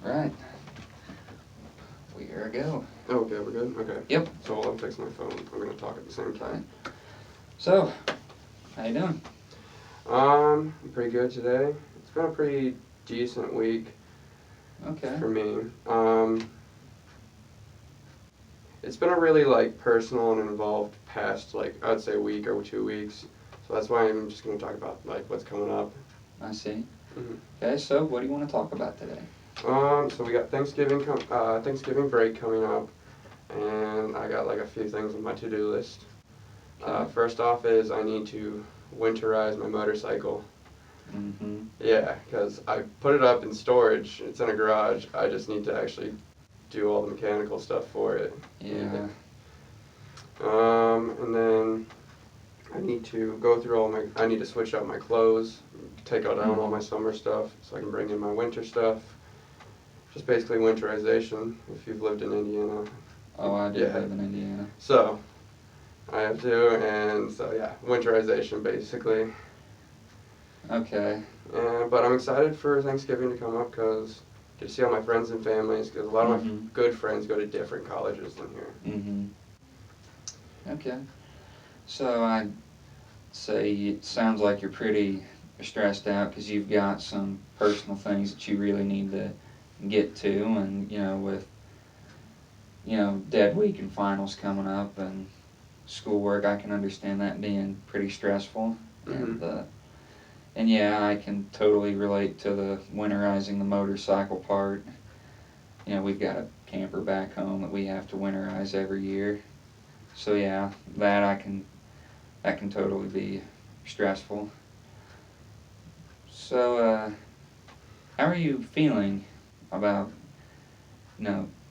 Right. We are a go. Oh, okay, we're good? Okay. Yep. So while I'm fixing my phone, I'm going to talk at the same time. So, how you doing? Pretty good today. It's been a pretty decent week Okay. for me. It's been a really, personal and involved past, I'd say week or 2 weeks. So that's why I'm just going to talk about, what's coming up. I see. Mm-hmm. Okay, so what do you want to talk about today? So we got Thanksgiving break coming up, and I got, a few things on my to-do list. Okay. First off is I need to winterize my motorcycle. Mm-hmm. Yeah, because I put it up in storage. It's in a garage. I just need to actually do all the mechanical stuff for it. Yeah. And then I need to go through I need to switch out my clothes, take out down all my summer stuff so I can bring in my winter stuff. Just basically winterization, if you've lived in Indiana. Oh, I do Yeah. live in Indiana. So, I have to, and so yeah, winterization basically. Okay. But I'm excited for Thanksgiving to come up because I get to see all my friends and families because a lot of my good friends go to different colleges than here. Mm-hmm. Okay. So I'd say it sounds like you're pretty stressed out because you've got some personal things that you really need to get to, and with dead week and finals coming up and schoolwork, I can understand that being pretty stressful. Mm-hmm. And yeah, I can totally relate to the winterizing the motorcycle part. We've got a camper back home that we have to winterize every year. So yeah, that can totally be stressful. So how are you feeling about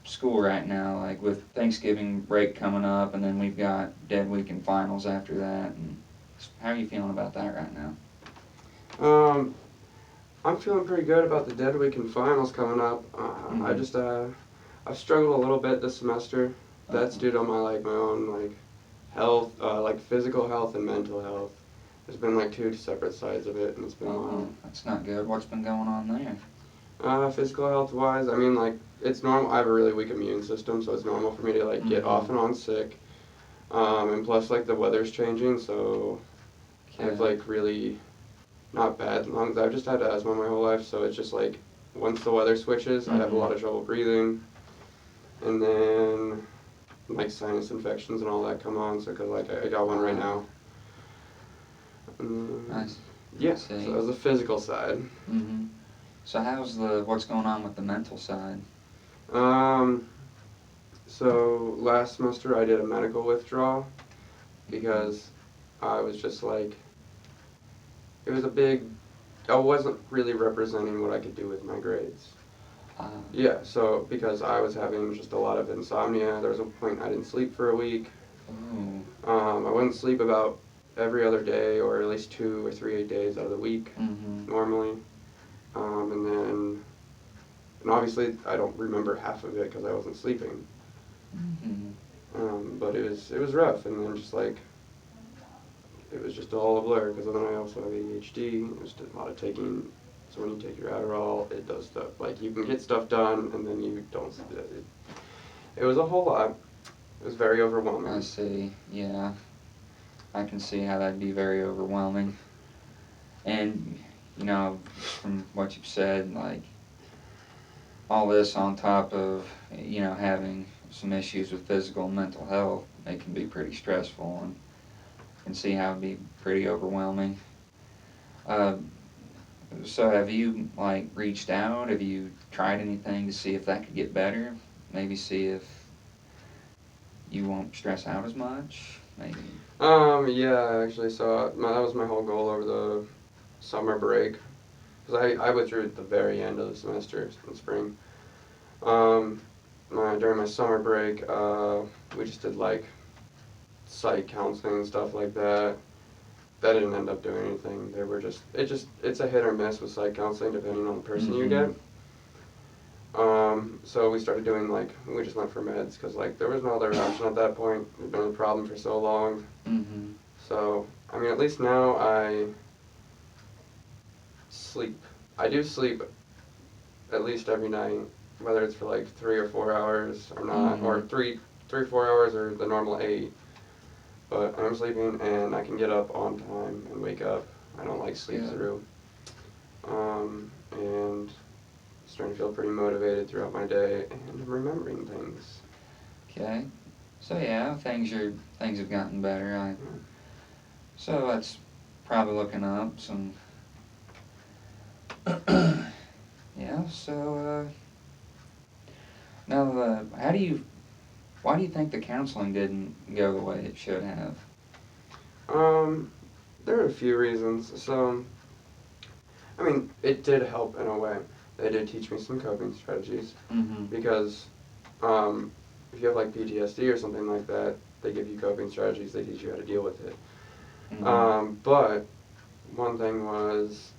school right now? Like with Thanksgiving break coming up, and then we've got dead week and finals after that. And how are you feeling about that right now? I'm feeling pretty good about the dead week and finals coming up. I've struggled a little bit this semester. That's due to my own health, physical health and mental health. There's been two separate sides of it, and it's been That's not good. What's been going on there? Physical health wise, it's normal. I have a really weak immune system, so it's normal for me to get off and on sick. And plus the weather's changing, so I have really not bad lungs. I've just had asthma my whole life, so it's just once the weather switches, I have a lot of trouble breathing, and then sinus infections and all that come on. So because I got one right now. Nice. Yeah, so that was the physical side. Mm-hmm. So what's going on with the mental side? So last semester I did a medical withdrawal because I was just it was I wasn't really representing what I could do with my grades. Yeah, so because I was having just a lot of insomnia, there was a point I didn't sleep for a week. I wouldn't sleep about every other day, or at least 2 or 3 days out of the week normally. And obviously I don't remember half of it because I wasn't sleeping. But it was rough, and then it was just all a blur because then I also have ADHD. There's a lot of taking. So when you take your Adderall, it does stuff. You can get stuff done, and then you don't. It was a whole lot. It was very overwhelming. I see. Yeah, I can see how that'd be very overwhelming. And from what you've said, all this on top of having some issues with physical and mental health, it can be pretty stressful, and I can see how it'd be pretty overwhelming. So have you reached out? Have you tried anything to see if that could get better? Maybe see if you won't stress out as much? Maybe. Yeah, actually, so that was my whole goal over the summer break, because I withdrew at the very end of the semester in spring. During my summer break, we just did psych counseling and stuff like that. That didn't end up doing anything. They were it's a hit or miss with psych counseling depending on the person you get. So we started doing we just went for meds because there was no other option at that point. It had been a problem for so long. So at least now I sleep. I do sleep at least every night, whether it's for like 3 or 4 hours or not, or Mhm. 4 hours or the normal 8. But I'm sleeping and I can get up on time and wake up. I don't like sleep Good. through. And starting to feel pretty motivated throughout my day, and I'm remembering things. Okay. So yeah, things have gotten better. So that's probably looking up some. Yeah. So now, why do you think the counseling didn't go the way it should have? Um, there are a few reasons. So, I mean, it did help in a way. They did teach me some coping strategies Mm-hmm. because um, if you have like PTSD or something like that, they give you coping strategies. They teach you how to deal with it. Mm-hmm. But one thing was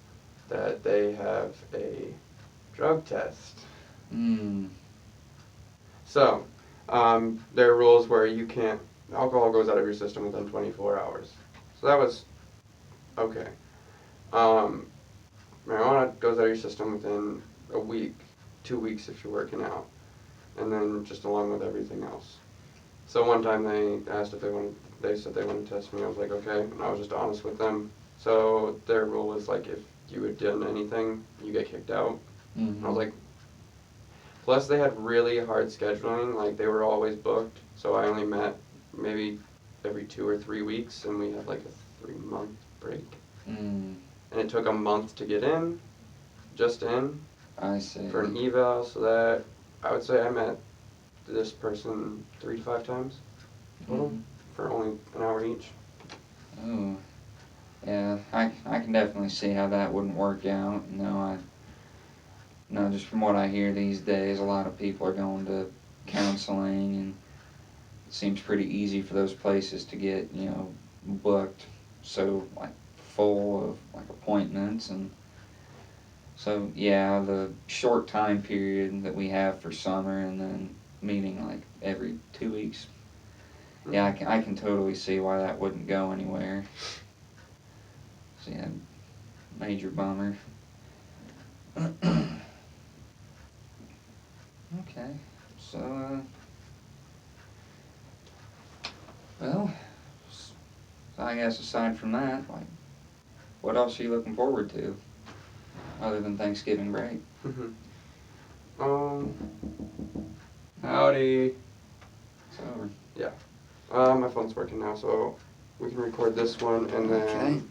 that they have a drug test. Mm. So, there are rules where you can't, alcohol goes out of your system within 24 hours. So that was okay. Um, Marijuana goes out of your system within a week, 2 weeks if you're working out, and then just along with everything else. So one time they asked if they said they wanted to test me. I was like, okay, and I was just honest with them. So their rule was like, if you had done anything, you get kicked out. I was Mm-hmm. like, plus they had really hard scheduling, like they were always booked. So I only met maybe every 2 or 3 weeks, and we had like a 3-month break. Mm. And it took a month to get in, just in, I see. for an eval, so that I would say I met this person 3 to 5 times total Mm-hmm. for only an hour each. Oh. Yeah, I can definitely see how that wouldn't work out. Just from what I hear these days, a lot of people are going to counseling, and it seems pretty easy for those places to get, booked so, like, full of, like, appointments. And so, yeah, the short time period that we have for summer and then meeting, like, every 2 weeks, yeah, I can totally see why that wouldn't go anywhere. So, yeah, major bummer. Okay, so, well, so I guess aside from that, like, what else are you looking forward to other than Thanksgiving break? um, Howdy. It's over. Yeah. My phone's working now, so we can record this one and Okay. then